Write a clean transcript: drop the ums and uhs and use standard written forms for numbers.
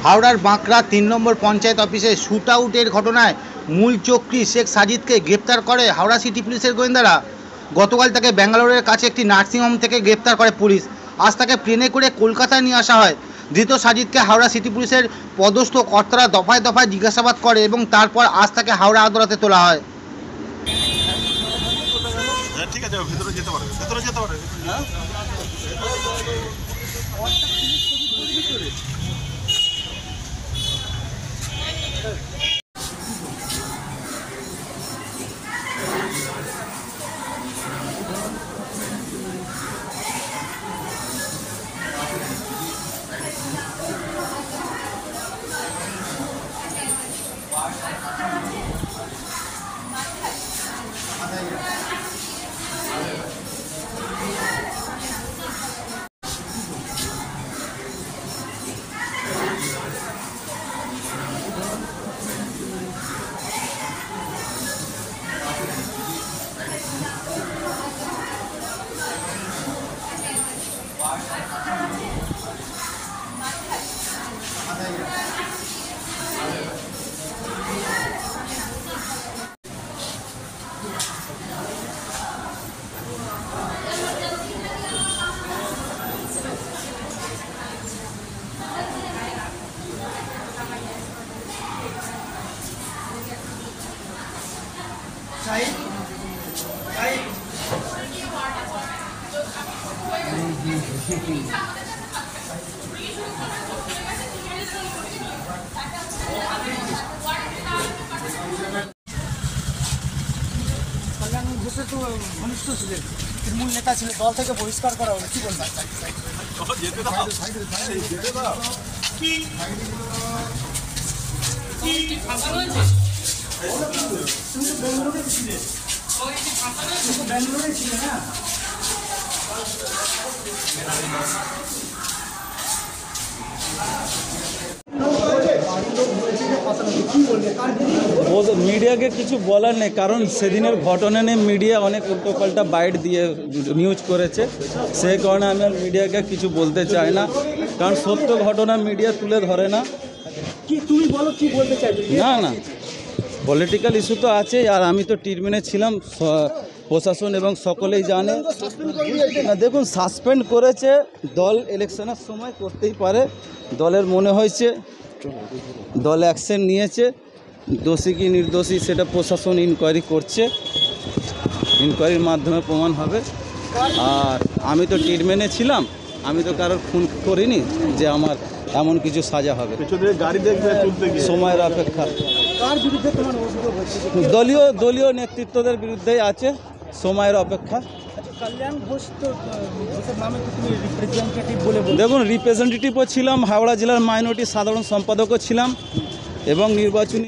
হাওড়ার বাঁকড়া ৩ নম্বর পঞ্চায়েত অফিসে শুট আউটের ঘটনায় মূল চক্রী শেখ সাজিদকে গ্রেপ্তার করে হাওড়া সিটি পুলিশের গোয়েন্দারা। গতকাল তাকে ব্যাঙ্গালোরের কাছে একটি নার্সিংহোম থেকে গ্রেপ্তার করে পুলিশ। আজ তাকে প্লেনে করে কলকাতায় নিয়ে আসা হয়। ধৃত সাজিদকে হাওড়া সিটি পুলিশের পদস্থ কর্তারা দফায় দফায় জিজ্ঞাসাবাদ করে এবং তারপর আজ তাকে হাওড়া আদালতে তোলা হয়। ঠিক আছে, ভিতরে যেতে পারবে, ভিতরে যেতে পারবে। কল্যাণ ঘোষের তো ঘনিষ্ঠ ছিলেন, তৃণমূল নেতা ছিলেন, দল থেকে বহিষ্কার করা হলো, কি বলবেন? ব্যাঙ্গালোরে ছিলেন না? মিডিয়াকে কিছু বলার নেই, কারণ সেদিনের ঘটনা নিয়ে মিডিয়া অনেক উল্টোপাল্টা বাইট দিয়ে নিউজ করেছে। সেই কারণে আমি আর মিডিয়াকে কিছু বলতে চাই না, কারণ সত্য ঘটনা মিডিয়া তুলে ধরে না। কি তুমি বলো, কি বলতে চাইছো? না, পলিটিক্যাল ইস্যু তো আছে, আর আমি তো ট্রিটমেন্টে ছিলাম, প্রশাসন এবং সকলেই জানে। না দেখুন, সাসপেন্ড করেছে দল, ইলেকশনের সময় করতেই পারে, দলের মনে হয়েছে, দল অ্যাকশন নিয়েছে। দোষী কি নির্দোষী সেটা প্রশাসন ইনকোয়ারি করছে, ইনকোয়ারির মাধ্যমে প্রমাণ হবে। আর আমি তো ট্রিটমেন্টে ছিলাম, আমি তো কারোর খুন করিনি যে আমার এমন কিছু সাজা হবে। গাড়ি দেখবে সময়ের অপেক্ষা। কার বিরুদ্ধে তোমার অভিযোগ হচ্ছে? দলীয় নেতৃত্বদের বিরুদ্ধেই আছে, সময়ের অপেক্ষা। কল্যাণ ঘোষ তো ঘোষের নামে তো তুমি রিপ্রেজেন্টেটিভ বলে বলছো। দেখুন, রিপ্রেজেন্টেটিভও ছিলাম, হাওড়া জেলার মাইনরিটি সাধারণ সম্পাদকও ছিলাম এবং নির্বাচনী